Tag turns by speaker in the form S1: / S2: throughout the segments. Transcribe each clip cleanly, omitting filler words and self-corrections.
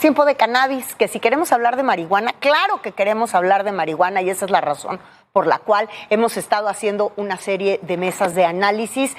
S1: tiempo de cannabis, que si queremos hablar de marihuana, claro que queremos hablar de marihuana y esa es la razón por la cual hemos estado haciendo una serie de mesas de análisis,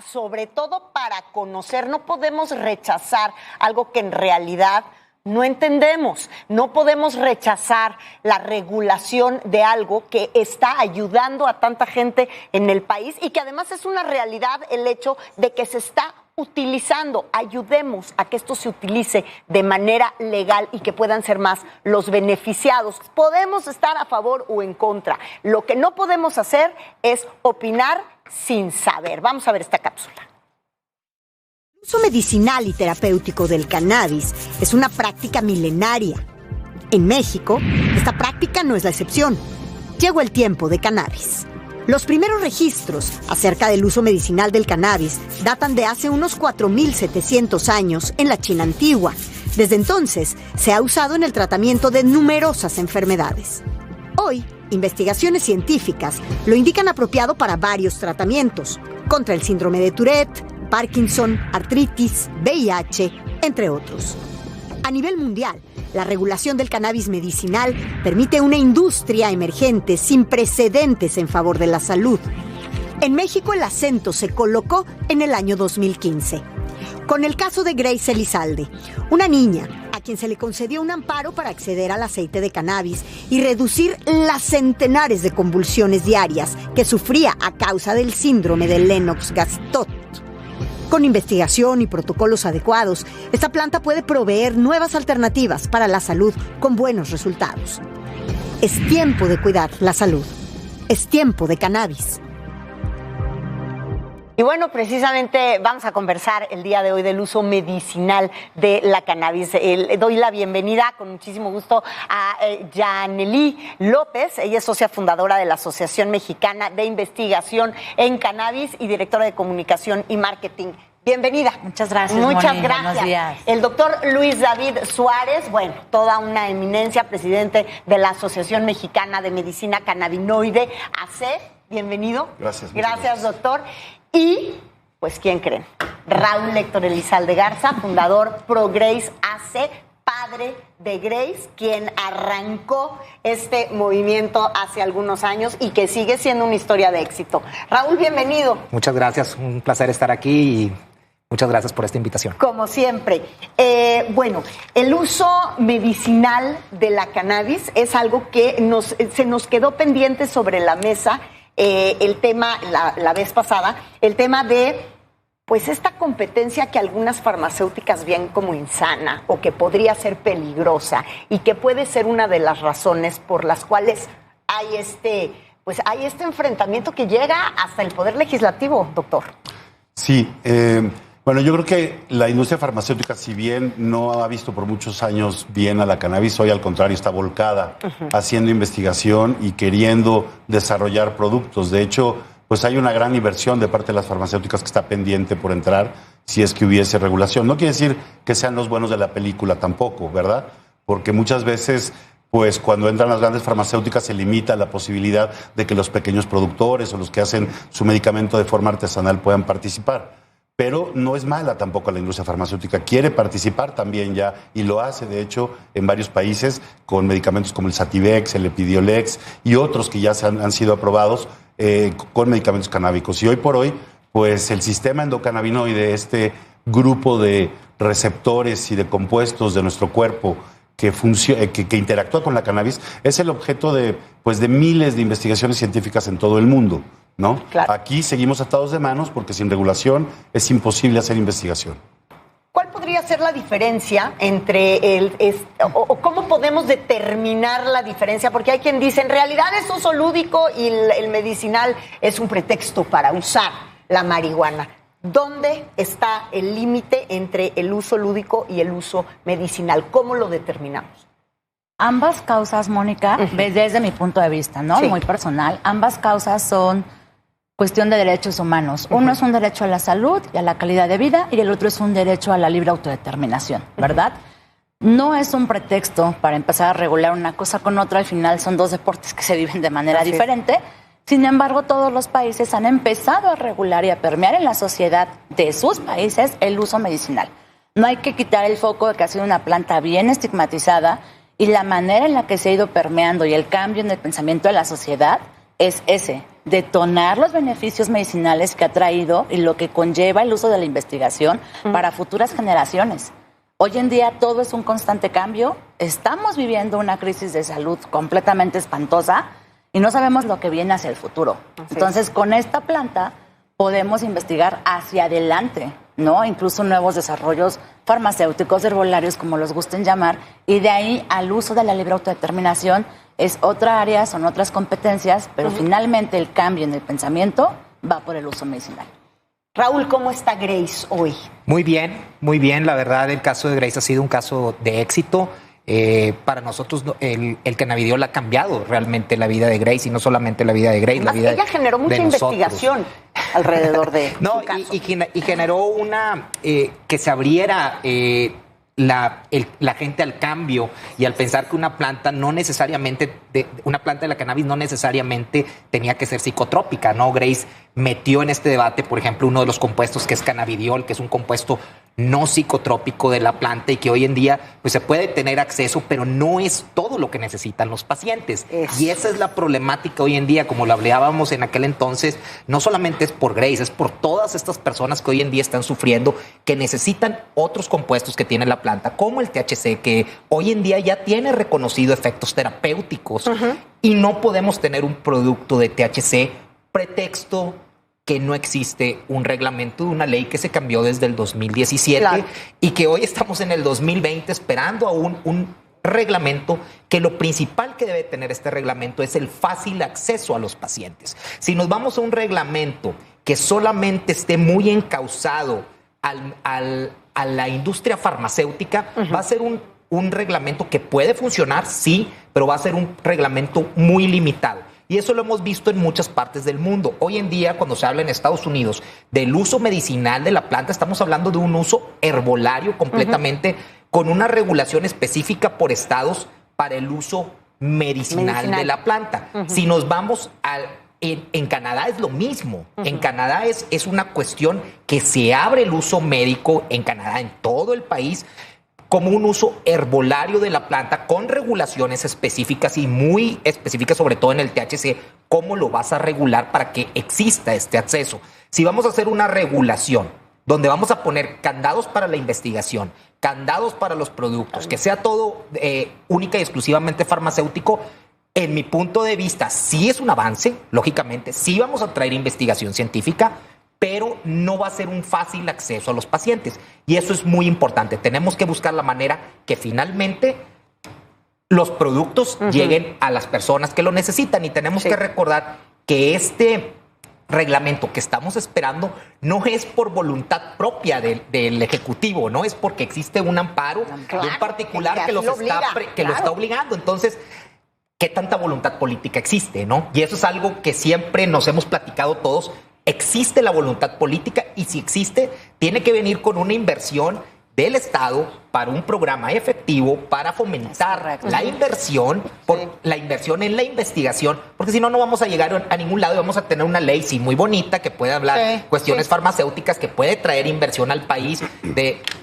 S1: sobre todo para conocer. No podemos rechazar algo que en realidad no entendemos. No podemos rechazar la regulación de algo que está ayudando a tanta gente en el país y que además es una realidad el hecho de que se está utilizando. Ayudemos a que esto se utilice de manera legal y que puedan ser más los beneficiados. Podemos estar a favor o en contra. Lo que no podemos hacer es opinar sin saber. Vamos a ver esta cápsula.
S2: El uso medicinal y terapéutico del cannabis es una práctica milenaria. En México, esta práctica no es la excepción. Llegó el tiempo de cannabis. Los primeros registros acerca del uso medicinal del cannabis datan de hace unos 4.700 años en la China antigua. Desde entonces, se ha usado en el tratamiento de numerosas enfermedades. Hoy, investigaciones científicas lo indican apropiado para varios tratamientos, contra el síndrome de Tourette, Parkinson, artritis, VIH, entre otros. A nivel mundial, la regulación del cannabis medicinal permite una industria emergente sin precedentes en favor de la salud. En México el acento se colocó en el año 2015, con el caso de Grace Elizalde, una niña a quien se le concedió un amparo para acceder al aceite de cannabis y reducir las centenares de convulsiones diarias que sufría a causa del síndrome de Lennox-Gastaut. Con investigación y protocolos adecuados, esta planta puede proveer nuevas alternativas para la salud con buenos resultados. Es tiempo de cuidar la salud. Es tiempo de cannabis.
S1: Y bueno, precisamente vamos a conversar el día de hoy del uso medicinal de la cannabis. Doy la bienvenida con muchísimo gusto a Yanely López. Ella es socia fundadora de la Asociación Mexicana de Investigación en Cannabis y directora de Comunicación y Marketing. Bienvenida.
S3: Muchas gracias.
S1: Muchas
S3: Moni.
S1: gracias.
S3: Buenos días.
S1: El doctor Luis David Suárez, bueno, toda una eminencia, presidente de la Asociación Mexicana de Medicina Cannabinoide, ACEF. Bienvenido.
S4: Gracias.
S1: Gracias, doctor. Y, pues, ¿quién creen? Raúl Héctor Elizalde Garza, fundador Pro Grace AC, padre de Grace, quien arrancó este movimiento hace algunos años y que sigue siendo una historia de éxito. Raúl, bienvenido.
S5: Muchas gracias, un placer estar aquí y muchas gracias por esta invitación.
S1: Como siempre. Bueno, el uso medicinal de la cannabis es algo que se nos quedó pendiente sobre la mesa. El tema, la vez pasada, el tema de, pues, esta competencia que algunas farmacéuticas ven como insana o que podría ser peligrosa y que puede ser una de las razones por las cuales hay este enfrentamiento que llega hasta el Poder Legislativo, doctor.
S4: Sí, bueno, yo creo que la industria farmacéutica, si bien no ha visto por muchos años bien a la cannabis, hoy al contrario está volcada haciendo investigación y queriendo desarrollar productos. De hecho, pues hay una gran inversión de parte de las farmacéuticas que está pendiente por entrar si es que hubiese regulación. No quiere decir que sean los buenos de la película tampoco, ¿verdad? Porque muchas veces, pues cuando entran las grandes farmacéuticas se limita la posibilidad de que los pequeños productores o los que hacen su medicamento de forma artesanal puedan participar. Pero no es mala tampoco la industria farmacéutica, quiere participar también ya y lo hace, de hecho, en varios países con medicamentos como el Sativex, el Epidiolex y otros que ya han sido aprobados con medicamentos canábicos. Y hoy por hoy, pues el sistema endocannabinoide, este grupo de receptores y de compuestos de nuestro cuerpo que interactúa con la cannabis, es el objeto de miles de investigaciones científicas en todo el mundo, ¿no?
S1: Claro.
S4: Aquí seguimos atados de manos porque sin regulación es imposible hacer investigación.
S1: ¿Cuál podría ser la diferencia entre o cómo podemos determinar la diferencia? Porque hay quien dice, en realidad es uso lúdico y el medicinal es un pretexto para usar la marihuana. ¿Dónde está el límite entre el uso lúdico y el uso medicinal? ¿Cómo lo determinamos?
S3: Ambas causas, Mónica, desde mi punto de vista, ¿no?
S1: Sí.
S3: Muy personal, ambas causas son cuestión de derechos humanos. Uno es un derecho a la salud y a la calidad de vida y el otro es un derecho a la libre autodeterminación, ¿verdad? No es un pretexto para empezar a regular una cosa con otra. Al final son dos deportes que se viven de manera diferente. Sin embargo, todos los países han empezado a regular y a permear en la sociedad de sus países el uso medicinal. No hay que quitar el foco de que ha sido una planta bien estigmatizada y la manera en la que se ha ido permeando y el cambio en el pensamiento de la sociedad es ese, detonar los beneficios medicinales que ha traído y lo que conlleva el uso de la investigación para futuras generaciones. Hoy en día todo es un constante cambio, estamos viviendo una crisis de salud completamente espantosa y no sabemos lo que viene hacia el futuro. Entonces, con esta planta podemos investigar hacia adelante, ¿no? Incluso nuevos desarrollos farmacéuticos, herbolarios, como los gusten llamar, y de ahí al uso de la libre autodeterminación es otra área, son otras competencias, pero finalmente el cambio en el pensamiento va por el uso medicinal.
S1: Raúl, ¿cómo está Grace hoy?
S5: Muy bien. La verdad, el caso de Grace ha sido un caso de éxito. Para nosotros el cannabidiol ha cambiado realmente la vida de Grace, y no solamente la vida de Grace,
S1: Además,
S5: la vida
S1: ella generó mucha investigación alrededor de su caso.
S5: Y generó una que se abriera la gente al cambio y al pensar que una planta no necesariamente, una planta de la cannabis no necesariamente tenía que ser psicotrópica, ¿no? Grace metió en este debate, por ejemplo, uno de los compuestos que es cannabidiol, que es un compuesto no psicotrópico de la planta y que hoy en día pues se puede tener acceso, pero no es todo lo que necesitan los pacientes. Y esa es la problemática hoy en día, como lo hablábamos en aquel entonces, no solamente es por Grace, es por todas estas personas que hoy en día están sufriendo, que necesitan otros compuestos que tiene la planta, como el THC, que hoy en día ya tiene reconocido efectos terapéuticos, y no podemos tener un producto de THC pretexto que no existe un reglamento de una ley que se cambió desde el 2017 claro. Y que hoy estamos en el 2020 esperando aún un reglamento, que lo principal que debe tener este reglamento es el fácil acceso a los pacientes. Si nos vamos a un reglamento que solamente esté muy encauzado a la industria farmacéutica, va a ser un reglamento que puede funcionar, sí, pero va a ser un reglamento muy limitado. Y eso lo hemos visto en muchas partes del mundo. Hoy en día, cuando se habla en Estados Unidos del uso medicinal de la planta, estamos hablando de un uso herbolario completamente, con una regulación específica por estados para el uso medicinal. De la planta. Si nos vamos en Canadá es lo mismo. En Canadá es una cuestión que se abre el uso médico en Canadá, en todo el país, como un uso herbolario de la planta con regulaciones específicas y muy específicas, sobre todo en el THC. ¿Cómo lo vas a regular para que exista este acceso? Si vamos a hacer una regulación donde vamos a poner candados para la investigación, candados para los productos, que sea todo única y exclusivamente farmacéutico, en mi punto de vista sí es un avance, lógicamente, sí vamos a traer investigación científica, pero no va a ser un fácil acceso a los pacientes. Y eso es muy importante. Tenemos que buscar la manera que finalmente los productos lleguen a las personas que lo necesitan. Y tenemos que recordar que este reglamento que estamos esperando no es por voluntad propia del Ejecutivo, no es porque existe un amparo de un particular que lo está obligando. Entonces, ¿qué tanta voluntad política existe, no? Y eso es algo que siempre nos hemos platicado todos. Existe la voluntad política, y si existe, tiene que venir con una inversión del Estado para un programa efectivo para fomentar la inversión, la inversión en la investigación, porque si no, no vamos a llegar a ningún lado y vamos a tener una ley, sí, muy bonita, que puede hablar cuestiones farmacéuticas, que puede traer inversión al país,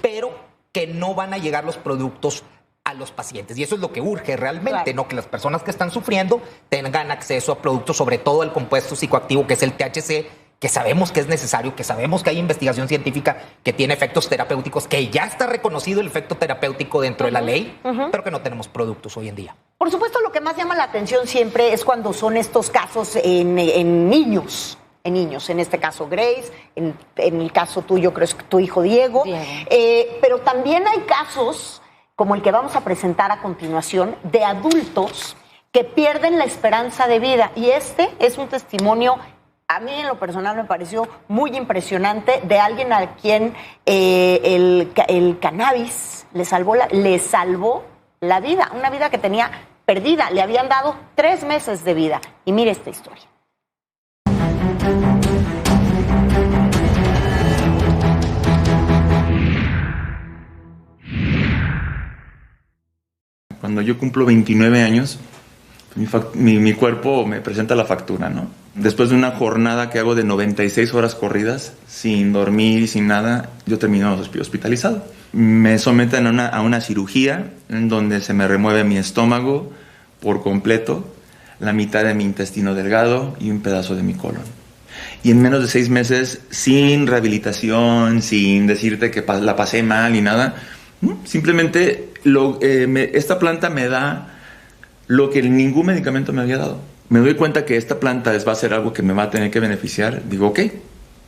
S5: pero que no van a llegar los productos a los pacientes. Y eso es lo que urge realmente, ¿no? Que las personas que están sufriendo tengan acceso a productos, sobre todo al compuesto psicoactivo que es el THC, que sabemos que es necesario, que sabemos que hay investigación científica que tiene efectos terapéuticos, que ya está reconocido el efecto terapéutico dentro de la ley, pero que no tenemos productos hoy en día.
S1: Por supuesto, lo que más llama la atención siempre es cuando son estos casos en niños. En este caso Grace, en el caso tuyo creo que tu hijo Diego. Pero también hay casos como el que vamos a presentar a continuación, de adultos que pierden la esperanza de vida. Y este es un testimonio, a mí en lo personal me pareció muy impresionante, de alguien a quien el cannabis le salvó la vida, una vida que tenía perdida. Le habían dado 3 meses de vida. Y mire esta historia.
S6: Cuando yo cumplo 29 años, mi cuerpo me presenta la factura, ¿no? Después de una jornada que hago de 96 horas corridas, sin dormir y sin nada, yo termino hospitalizado. Me someten a una cirugía en donde se me remueve mi estómago por completo, la mitad de mi intestino delgado y un pedazo de mi colon. Y en menos de 6 meses, sin rehabilitación, sin decirte que la pasé mal ni nada, simplemente esta planta me da lo que ningún medicamento me había dado. Me doy cuenta que esta planta va a ser algo que me va a tener que beneficiar. Digo, ok,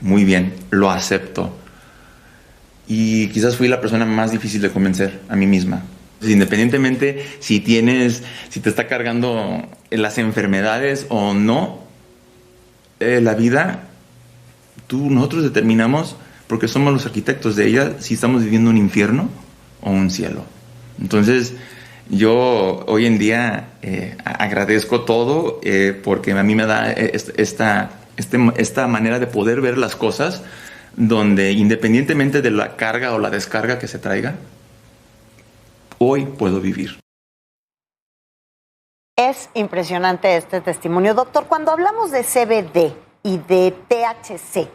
S6: muy bien, lo acepto. Y quizás fui la persona más difícil de convencer a mí misma. Independientemente si te está cargando las enfermedades o no, la vida, nosotros determinamos, porque somos los arquitectos de ella, si estamos viviendo un infierno o un cielo. Entonces, yo hoy en día agradezco todo porque a mí me da esta manera de poder ver las cosas, donde independientemente de la carga o la descarga que se traiga, hoy puedo vivir.
S1: Es impresionante este testimonio. Doctor, cuando hablamos de CBD y de THC,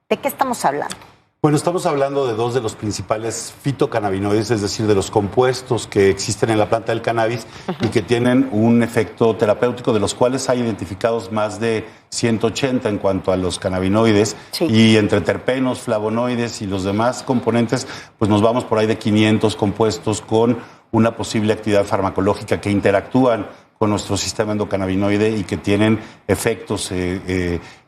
S1: ¿de qué estamos hablando?
S4: Bueno, estamos hablando de 2 de los principales fitocannabinoides, es decir, de los compuestos que existen en la planta del cannabis y que tienen un efecto terapéutico, de los cuales hay identificados más de 180 en cuanto a los cannabinoides, sí. Y entre terpenos, flavonoides y los demás componentes, pues nos vamos por ahí de 500 compuestos con una posible actividad farmacológica que interactúan con nuestro sistema endocannabinoide y que tienen efectos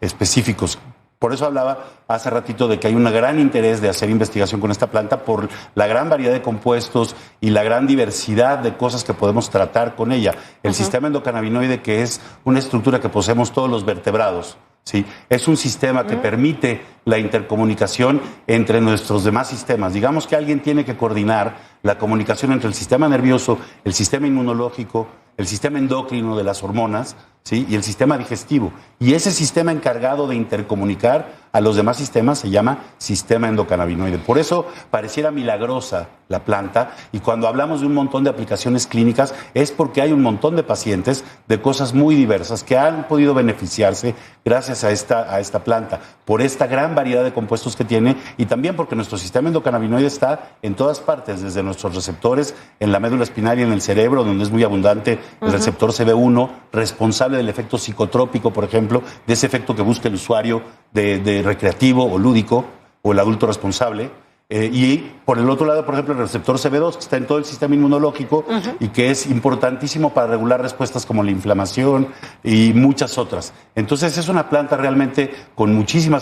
S4: específicos. Por eso hablaba hace ratito de que hay un gran interés de hacer investigación con esta planta por la gran variedad de compuestos y la gran diversidad de cosas que podemos tratar con ella. El sistema endocannabinoide, que es una estructura que poseemos todos los vertebrados, ¿sí? Es un sistema que permite la intercomunicación entre nuestros demás sistemas. Digamos que alguien tiene que coordinar la comunicación entre el sistema nervioso, el sistema inmunológico, el sistema endocrino de las hormonas, ¿sí? Y el sistema digestivo. Y ese sistema encargado de intercomunicar a los demás sistemas se llama sistema endocannabinoide. Por eso pareciera milagrosa la planta, y cuando hablamos de un montón de aplicaciones clínicas es porque hay un montón de pacientes de cosas muy diversas que han podido beneficiarse gracias a esta planta, por esta gran variedad de compuestos que tiene, y también porque nuestro sistema endocannabinoide está en todas partes, desde nuestros receptores en la médula espinal y en el cerebro, donde es muy abundante el receptor CB1, responsable del efecto psicotrópico, por ejemplo, de ese efecto que busca el usuario de recreativo o lúdico, o el adulto responsable. Y por el otro lado, por ejemplo, el receptor CB2, que está en todo el sistema inmunológico y que es importantísimo para regular respuestas como la inflamación y muchas otras. Entonces es una planta realmente con muchísima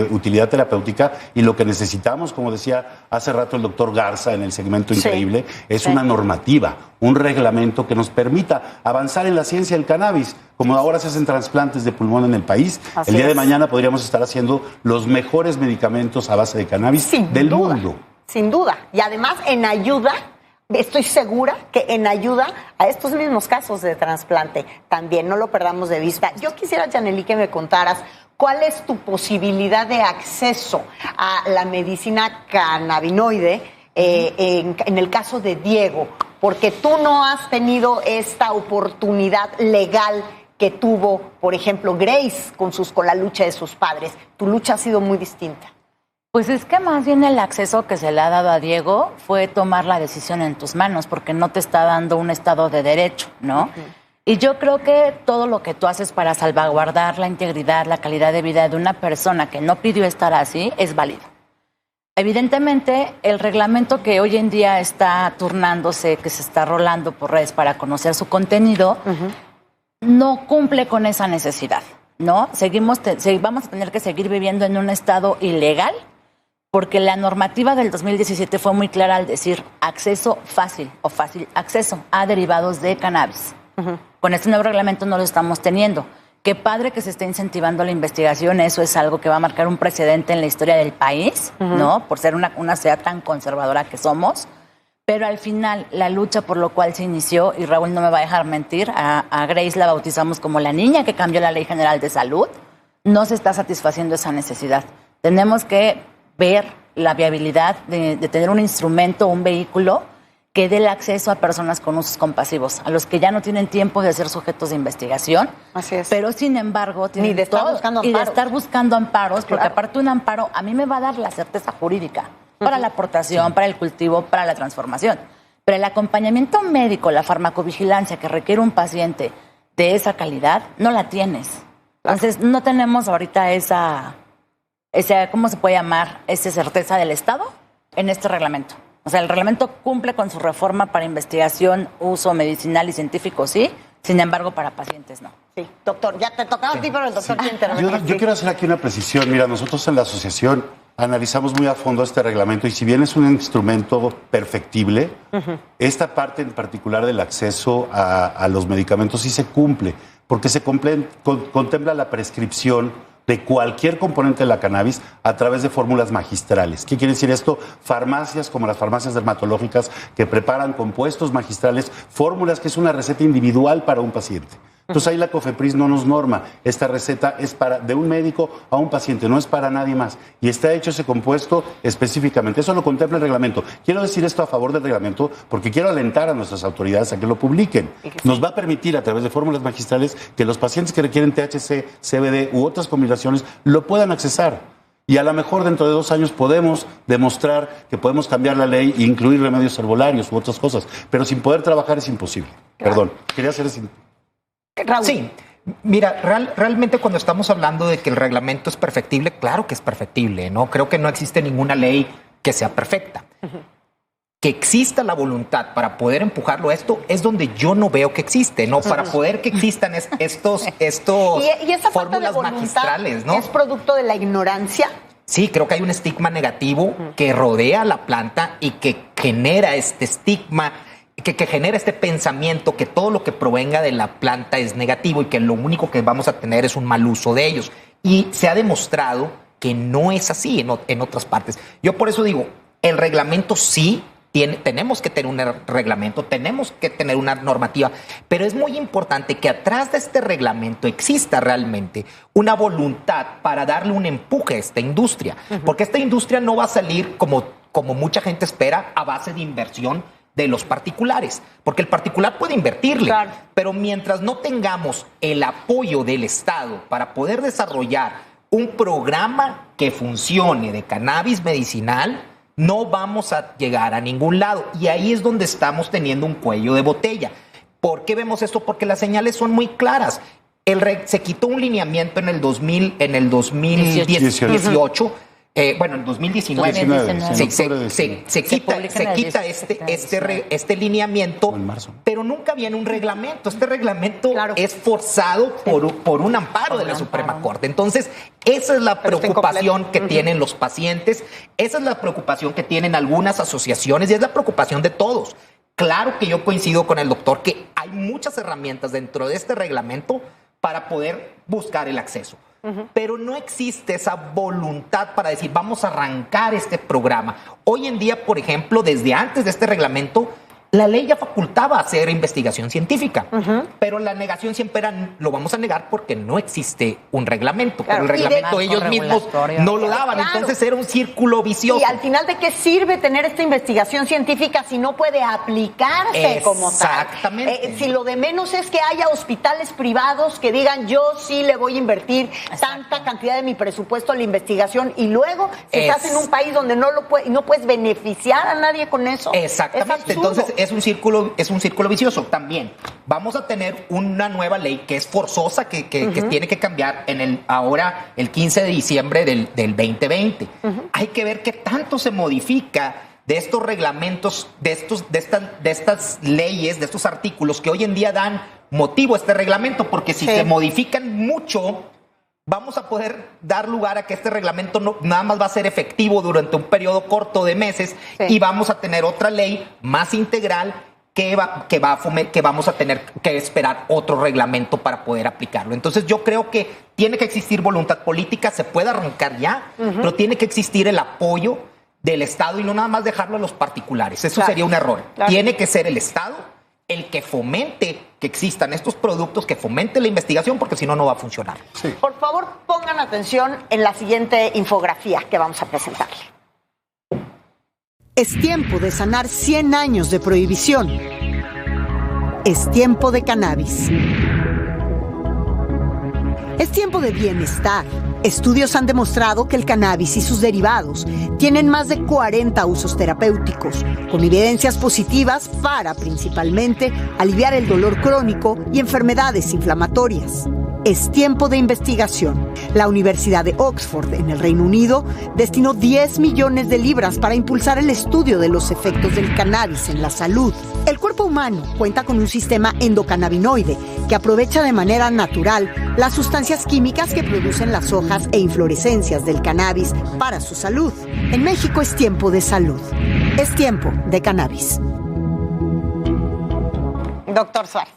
S4: utilidad terapéutica, y lo que necesitamos, como decía hace rato el doctor Garza en el segmento Increíble, es una normativa, un reglamento que nos permita avanzar en la ciencia del cannabis. Como ahora se hacen trasplantes de pulmón en el país, el día de mañana podríamos estar haciendo los mejores medicamentos a base de cannabis del mundo.
S1: Sin duda. Y además en ayuda, estoy segura que en ayuda a estos mismos casos de trasplante también, no lo perdamos de vista. Yo quisiera, Yanely, que me contaras cuál es tu posibilidad de acceso a la medicina cannabinoide en el caso de Diego, porque tú no has tenido esta oportunidad legal que tuvo, por ejemplo, Grace con la lucha de sus padres. Tu lucha ha sido muy distinta.
S3: Pues es que más bien el acceso que se le ha dado a Diego fue tomar la decisión en tus manos, porque no te está dando un estado de derecho, ¿no? Y yo creo que todo lo que tú haces para salvaguardar la integridad, la calidad de vida de una persona que no pidió estar así es válido. Evidentemente, el reglamento que hoy en día está turnándose, que se está rolando por redes para conocer su contenido, no cumple con esa necesidad, ¿no? Vamos a tener que seguir viviendo en un estado ilegal, porque la normativa del 2017 fue muy clara al decir acceso fácil o fácil acceso a derivados de cannabis. Con este nuevo reglamento no lo estamos teniendo. Qué padre que se esté incentivando la investigación, eso es algo que va a marcar un precedente en la historia del país, ¿no? Por ser una sociedad tan conservadora que somos. Pero al final, la lucha por lo cual se inició, y Raúl no me va a dejar mentir, a Grace la bautizamos como la niña que cambió la Ley General de Salud, no se está satisfaciendo esa necesidad. Tenemos que ver la viabilidad de tener un instrumento, un vehículo que dé el acceso a personas con usos compasivos, a los que ya no tienen tiempo de ser sujetos de investigación.
S1: Así es.
S3: Pero sin embargo, tienen
S1: Ni de estar buscando
S3: y de
S1: amparos.
S3: estar buscando amparos, porque
S1: Claro.
S3: aparte un amparo a mí me va a dar la certeza jurídica para la aportación, para el cultivo, para la transformación. Pero el acompañamiento médico, la farmacovigilancia que requiere un paciente de esa calidad, no la tienes. Entonces, no tenemos ahorita esa, ¿cómo se puede llamar? Esa certeza del Estado en este reglamento. O sea, el reglamento cumple con su reforma para investigación, uso medicinal y científico, sí. Sin embargo, para pacientes, no.
S1: Sí, doctor, ya te tocaba a ti, pero el doctor quiere intervenir.
S4: Yo quiero hacer aquí una precisión. Mira, nosotros en la asociación analizamos muy a fondo este reglamento y si bien es un instrumento perfectible, esta parte en particular del acceso a los medicamentos sí se cumple, porque se contempla la prescripción de cualquier componente de la cannabis a través de fórmulas magistrales. ¿Qué quiere decir esto? Farmacias como las farmacias dermatológicas que preparan compuestos magistrales, fórmulas que es una receta individual para un paciente. Entonces ahí la COFEPRIS no nos norma. Esta receta es de un médico a un paciente, no es para nadie más. Y está hecho ese compuesto específicamente. Eso lo contempla el reglamento. Quiero decir esto a favor del reglamento porque quiero alentar a nuestras autoridades a que lo publiquen. Nos va a permitir a través de fórmulas magistrales que los pacientes que requieren THC, CBD u otras combinaciones lo puedan accesar. Y a lo mejor dentro de 2 años podemos demostrar que podemos cambiar la ley e incluir remedios herbolarios u otras cosas. Pero sin poder trabajar es imposible. Claro. Perdón, quería hacer ese...
S1: Raúl.
S5: Sí, mira, realmente cuando estamos hablando de que el reglamento es perfectible, claro que es perfectible, ¿no? Creo que no existe ninguna ley que sea perfecta. Que exista la voluntad para poder empujarlo a esto es donde yo no veo que existe, ¿no? Para poder que existan estos
S1: y esa falta de
S5: fórmulas
S1: voluntad
S5: magistrales, ¿no?
S1: ¿Es producto de la ignorancia?
S5: Sí, creo que hay un estigma negativo que rodea la planta y que genera este estigma, que genera este pensamiento que todo lo que provenga de la planta es negativo y que lo único que vamos a tener es un mal uso de ellos. Y se ha demostrado que no es así en otras partes. Yo por eso digo, el reglamento sí, tenemos que tener un reglamento, tenemos que tener una normativa, pero es muy importante que atrás de este reglamento exista realmente una voluntad para darle un empuje a esta industria, porque esta industria no va a salir como mucha gente espera a base de inversión de los particulares, porque el particular puede invertirle, claro, pero mientras no tengamos el apoyo del Estado para poder desarrollar un programa que funcione de cannabis medicinal, no vamos a llegar a ningún lado. Y ahí es donde estamos teniendo un cuello de botella. ¿Por qué vemos esto? Porque las señales son muy claras. Se quitó un lineamiento en el 2018. Bueno, en 2019 se quita este lineamiento, pero nunca viene un reglamento. Este reglamento es forzado por un amparo de la Suprema Corte. Entonces, esa es la preocupación que tienen los pacientes, esa es la preocupación que tienen algunas asociaciones y es la preocupación de todos. Claro que yo coincido con el doctor que hay muchas herramientas dentro de este reglamento para poder buscar el acceso. Pero no existe esa voluntad para decir, vamos a arrancar este programa. Hoy en día, por ejemplo, desde antes de este reglamento, la ley ya facultaba hacer investigación científica, pero la negación siempre era, lo vamos a negar porque no existe un reglamento. Claro, pero el reglamento ellos mismos no lo daban, claro. Entonces era un círculo vicioso.
S1: Y al final, ¿de qué sirve tener esta investigación científica si no puede aplicarse como tal? Exactamente. Si lo de menos es que haya hospitales privados que digan, yo sí le voy a invertir tanta cantidad de mi presupuesto a la investigación y luego, si estás en un país donde no puedes beneficiar a nadie con eso.
S5: Exactamente, entonces es un círculo vicioso. También vamos a tener una nueva ley que es forzosa, que tiene que cambiar ahora el 15 de diciembre del 2020. Hay que ver qué tanto se modifica de estos reglamentos, de estas leyes, de estos artículos que hoy en día dan motivo a este reglamento, porque si se modifican mucho, vamos a poder dar lugar a que este reglamento nada más va a ser efectivo durante un periodo corto de meses y vamos a tener otra ley más integral que vamos a tener que esperar otro reglamento para poder aplicarlo. Entonces yo creo que tiene que existir voluntad política, se puede arrancar ya, pero tiene que existir el apoyo del Estado y no nada más dejarlo a los particulares. Eso sería un error. Tiene que ser el Estado el que fomente que existan estos productos, que fomente la investigación, porque si no, no va a funcionar.
S1: Sí. Por favor, pongan atención en la siguiente infografía que vamos a presentarle.
S2: Es tiempo de sanar 100 años de prohibición. Es tiempo de cannabis. Es tiempo de bienestar. Estudios han demostrado que el cannabis y sus derivados tienen más de 40 usos terapéuticos, con evidencias positivas para, principalmente, aliviar el dolor crónico y enfermedades inflamatorias. Es tiempo de investigación. La Universidad de Oxford, en el Reino Unido, destinó 10 millones de libras para impulsar el estudio de los efectos del cannabis en la salud. El cuerpo humano cuenta con un sistema endocannabinoide que aprovecha de manera natural las sustancias químicas que producen las hojas e inflorescencias del cannabis para su salud. En México es tiempo de salud. Es tiempo de cannabis.
S1: Doctor Suárez.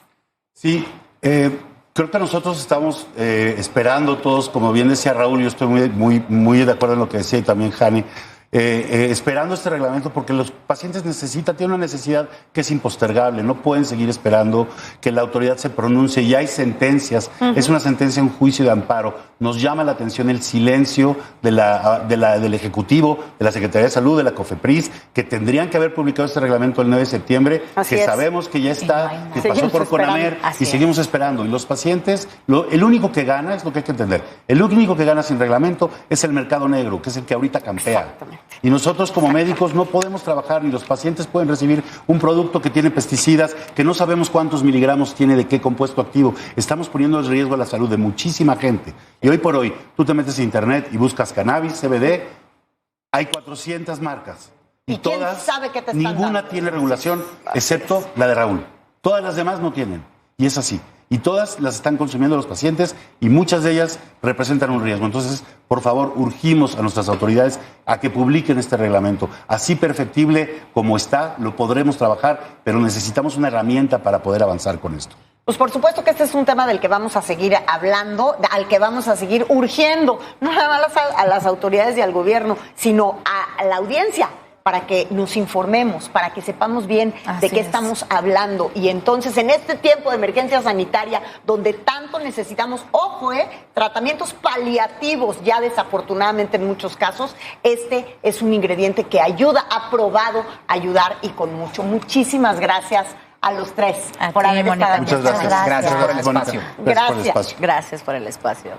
S4: Sí, creo que nosotros estamos esperando todos, como bien decía Raúl, yo estoy muy de acuerdo en lo que decía y también Jani, esperando este reglamento porque los pacientes tienen una necesidad que es impostergable, no pueden seguir esperando que la autoridad se pronuncie, ya hay sentencias, es una sentencia, un juicio de amparo, nos llama la atención el silencio del Ejecutivo, de la Secretaría de Salud, de la COFEPRIS, que tendrían que haber publicado este reglamento el 9 de septiembre, sabemos que ya está, que pasó por CONAMER y seguimos esperando. Y los pacientes, el único que gana, es lo que hay que entender, el único que gana sin reglamento es el mercado negro, que es el que ahorita campea. Y nosotros como médicos no podemos trabajar, ni los pacientes pueden recibir un producto que tiene pesticidas, que no sabemos cuántos miligramos tiene de qué compuesto activo. Estamos poniendo en riesgo la salud de muchísima gente. Y hoy por hoy, tú te metes a internet y buscas cannabis, CBD, hay 400 marcas.
S1: ¿Y quién
S4: todas,
S1: sabe qué te están
S4: ninguna
S1: dando?
S4: tiene regulación, excepto la de Raúl. Todas las demás no tienen. Y es así. Y todas las están consumiendo los pacientes y muchas de ellas representan un riesgo. Entonces, por favor, urgimos a nuestras autoridades a que publiquen este reglamento. Así perfectible como está, lo podremos trabajar, pero necesitamos una herramienta para poder avanzar con esto.
S1: Pues por supuesto que este es un tema del que vamos a seguir hablando, al que vamos a seguir urgiendo, no nada más a las autoridades y al gobierno, sino a la audiencia, para que nos informemos, para que sepamos bien de qué estamos hablando. Y entonces, en este tiempo de emergencia sanitaria, donde tanto necesitamos, tratamientos paliativos, ya desafortunadamente en muchos casos, este es un ingrediente que ayuda, ha probado ayudar y con mucho. Muchísimas gracias a los tres por haber estado aquí.
S4: Muchas gracias.
S5: Gracias por el espacio.
S1: Gracias.
S3: Gracias por el espacio.